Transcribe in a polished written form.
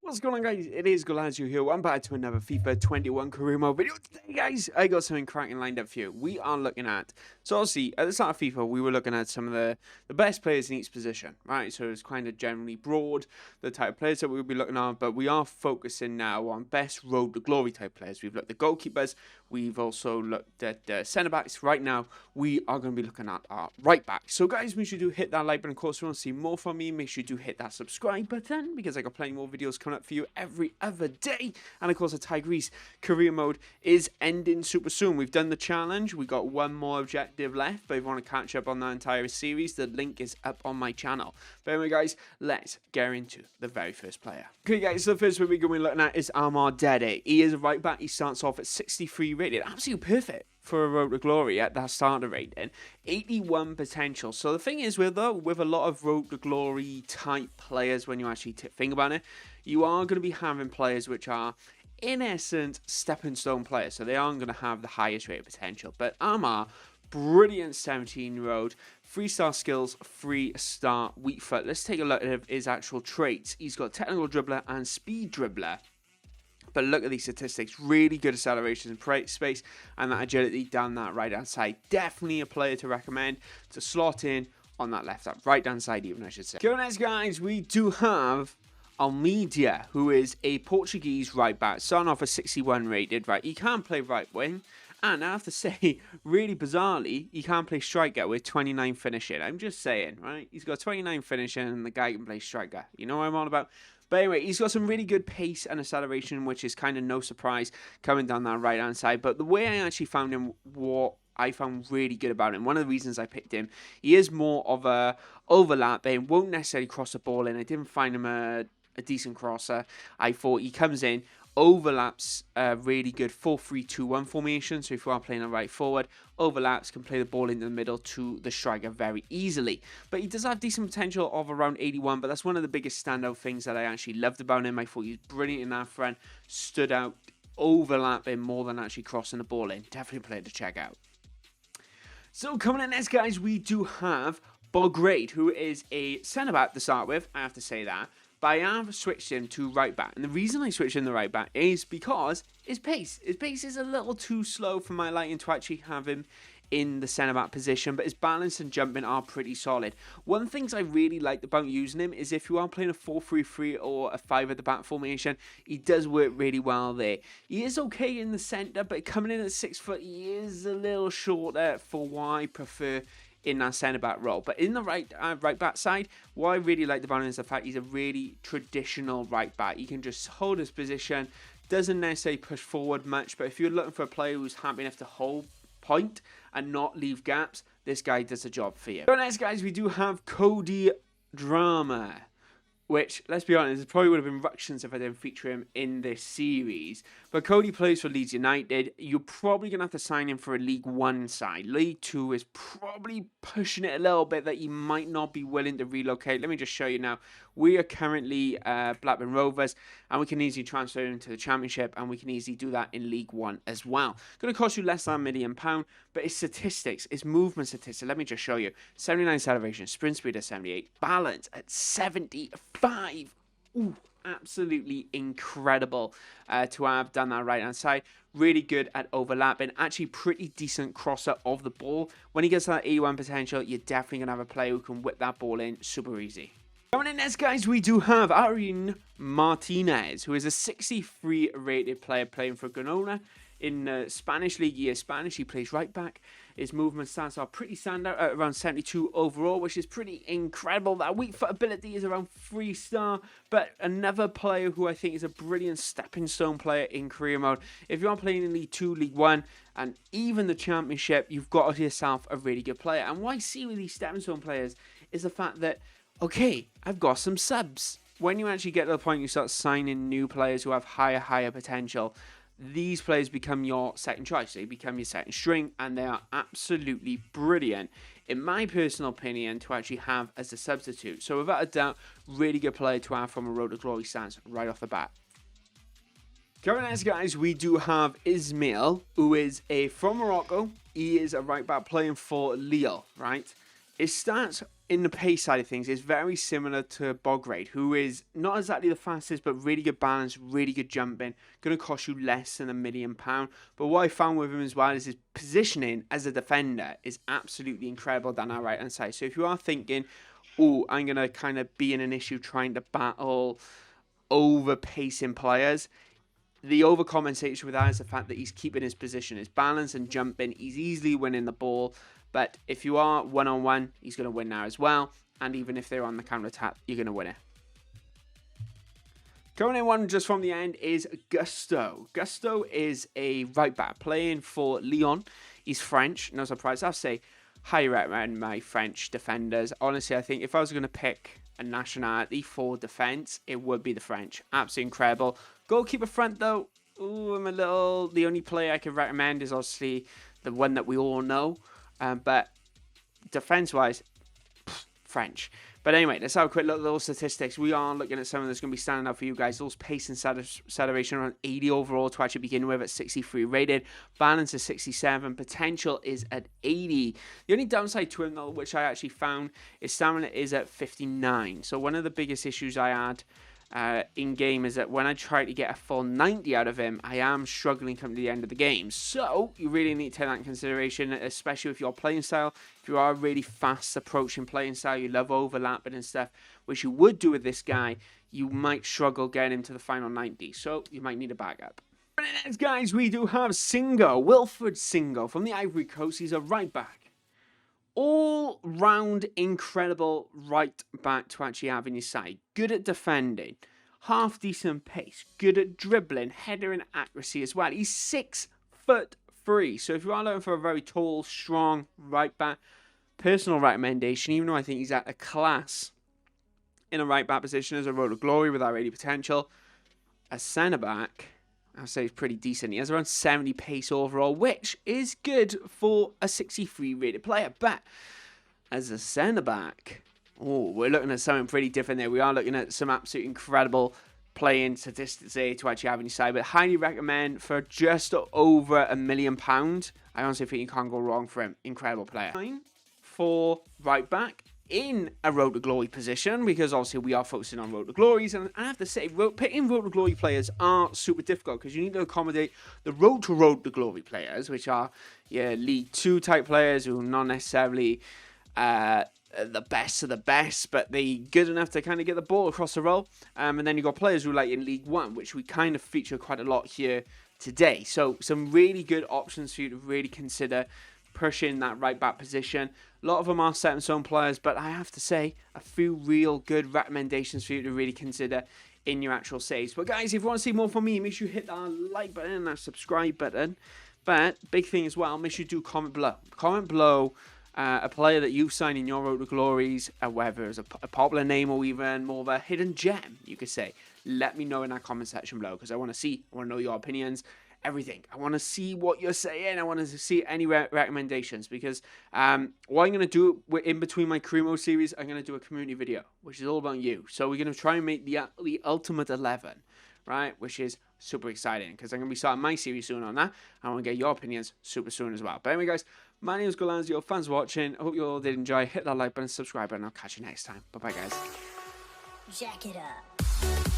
What's going on, guys? It is Goalazio here. I'm back to another FIFA 21 career mode video. Today, guys, I got something cracking lined up for you. We are looking at, so obviously, at the start of FIFA, we were looking at some of the best players in each position, right? So it's kind of generally broad, the type of players that we'll be looking at, but we are focusing now on best road to glory type players. We've looked at goalkeepers, we've also looked at centre backs. Right now, we are going to be looking at our right back. So, guys, make sure you do hit that like button. Of course, if you want to see more from me, make sure you do hit that subscribe button because I got plenty more videos coming up for you every other day. And of course, the Tigrees career mode is ending super soon. We've done the challenge. We got one more objective left, but if you want to catch up on that entire series, the link is up on my channel. But anyway, guys, let's get into the very first player. Okay, guys, so the first one we're going to be looking at is AMAR. He is a right back. He starts off at 63 rated. Absolutely perfect for a road to glory at that starter rating. 81 potential. So the thing is, with a lot of road to glory type players, when you actually think about it, you are going to be having players which are, in essence, stepping stone players. So they aren't going to have the highest rate of potential. But AMAR, brilliant 17-year-old, 3-star skills, 3-star weak foot. Let's take a look at his actual traits. He's got technical dribbler and speed dribbler. But look at these statistics. Really good acceleration in space and that agility down that right-hand side. Definitely a player to recommend to slot in on that right-hand side even, I should say. Going next, guys, we do have Almeida, who is a Portuguese right back. Starting off at 61 rated, right? He can play right wing. And I have to say, really bizarrely, he can play striker with 29 finishing. I'm just saying, right? He's got 29 finishing and the guy can play striker. You know what I'm on about? But anyway, he's got some really good pace and acceleration, which is kind of no surprise coming down that right-hand side. But the way I actually found him, what I found really good about him, one of the reasons I picked him, he is more of a overlap. They won't necessarily cross the ball in. I didn't find him a decent crosser. I thought he comes in, overlaps really good 4-3-2-1 formation. So if you are playing a right forward, overlaps, can play the ball into the middle to the striker very easily. But he does have decent potential of around 81, but that's one of the biggest standout things that I actually loved about him. I thought he was brilliant in that front, stood out, overlapping more than actually crossing the ball in. Definitely a player to check out. So coming in next, guys, we do have Wilfried, who is a centre-back to start with, I have to say that. But I have switched him to right back. And the reason I switched him to right back is because his pace. His pace is a little too slow for my liking to actually have him in the centre back position. But his balance and jumping are pretty solid. One of the things I really liked about using him is if you are playing a 4-3-3 or a 5 at the back formation, he does work really well there. He is okay in the centre, but coming in at 6 foot, he is a little shorter for what I prefer in that centre back role. But in the right back side, what I really like about him is the fact he's a really traditional right back. He can just hold his position, doesn't necessarily push forward much, but if you're looking for a player who's happy enough to hold point and not leave gaps, this guy does the job for you. So next, guys, we do have CODY Drama, which, let's be honest, it probably would have been ructions if I didn't feature him in this series. But CODY plays for Leeds United. You're probably going to have to sign him for a League 1 side. League 2 is probably pushing it a little bit that you might not be willing to relocate. Let me just show you now. We are currently Blackburn Rovers, and we can easily transfer him to the Championship, and we can easily do that in League 1 as well. Going to cost you less than £1 million, but his statistics, his movement statistics, let me just show you. 79 acceleration, sprint speed at 78, balance at 75. Ooh, absolutely incredible to have done that right hand side. Really good at overlapping, actually pretty decent crosser of the ball. When he gets that 81 potential, you're definitely gonna have a player who can whip that ball in super easy. Coming in next, guys, we do have IRENA, who is a 63 rated player playing for Girona. In the Spanish league, he is Spanish. He plays right back. His movement stats are pretty standout at around 72 overall, which is pretty incredible. That weak foot ability is around 3-star. But another player who I think is a brilliant stepping stone player in career mode. If you are playing in League 2, League 1, and even the Championship, you've got yourself a really good player. And what I see with these stepping stone players is the fact that, okay, I've got some subs. When you actually get to the point you start signing new players who have higher potential, these players become your second choice. They become your second string, and they are absolutely brilliant, in my personal opinion, to actually have as a substitute. So without a doubt, really good player to have from a road to glory stance right off the bat. Coming next, guys, we do have ISMAIL, who is from Morocco. He is a right back playing for Lille, right? his stats in the pace side of things is very similar to Bograde, who is not exactly the fastest, but really good balance, really good jumping, going to cost you less than £1 million. But what I found with him as well is his positioning as a defender is absolutely incredible down our right-hand side. So if you are thinking, oh, I'm going to kind of be in an issue trying to battle over-pacing players, the overcompensation with that is the fact that he's keeping his position, his balance and jumping. He's easily winning the ball. But if you are one-on-one, he's going to win now as well. And even if they're on the counter-attack, you're going to win it. Coming in one just from the end is Gusto. Gusto is a right-back playing for Lyon. He's French. No surprise. I'll say highly recommend my French defenders. Honestly, I think if I was going to pick a nationality for defence, it would be the French. Absolutely incredible. Goalkeeper front, though. Ooh, I'm a little... The only player I could recommend is obviously the one that we all know. But defense-wise, French. But anyway, let's have a quick look at those statistics. We are looking at something that's going to be standing out for you guys. Those pace and acceleration around 80 overall to actually begin with at 63 rated. Balance is 67. Potential is at 80. The only downside to him, though, which I actually found, is stamina is at 59. So one of the biggest issues I had in-game is that when I try to get a full 90 out of him, I am struggling coming to the end of the game. So you really need to take that in consideration, especially with your playing style. If you are a really fast approaching playing style, you love overlapping and stuff, which you would do with this guy, you might struggle getting him to the final 90. So you might need a backup. Next, guys, we do have Single, Wilfried Single from the Ivory Coast. He's a right back. All-round incredible right back to actually have in your side. Good at defending, half-decent pace, good at dribbling, header and accuracy as well. He's 6'3", so if you are looking for a very tall, strong right back, personal recommendation, even though I think he's at a class in a right back position as a Road to Glory with our 80 potential, a centre-back, I'll say he's pretty decent. He has around 70 pace overall, which is good for a 63 rated player. But as a centre-back, oh, we're looking at something pretty different there. We are looking at some absolutely incredible playing statistics there to actually have on your side. But highly recommend for just over £1 million. I honestly think you can't go wrong for him. Incredible player. For right back in a Road to Glory position, because obviously we are focusing on Road to Glories, and I have to say, picking Road to Glory players are super difficult because you need to accommodate the Road to Glory players, which are League 2 type players who are not necessarily the best of the best, but they good enough to kind of get the ball across the row. And then you've got players who are like in League 1, which we kind of feature quite a lot here today. So some really good options for you to really consider pushing that right back position. A lot of them are set in stone players, but I have to say a few real good recommendations for you to really consider in your actual saves. But guys, if you want to see more from me, make sure you hit that like button and that subscribe button. But big thing as well, make sure you do comment below. Comment below a player that you've signed in your Road to Glories, whether it's a popular name or even more of a hidden gem, you could say. Let me know in that comment section below, because I want to know your opinions. Everything. I want to see what you're saying. I want to see any recommendations, because what I'm going to do in between my career mode series, I'm going to do a community video, which is all about you. So we're going to try and make the ultimate 11, right? Which is super exciting, because I'm going to be starting my series soon on that. I want to get your opinions super soon as well. But anyway, guys, my name is Goalazio. Thanks for watching. I hope you all did enjoy. Hit that like button, subscribe button. I'll catch you next time. Bye-bye, guys. Jack it up.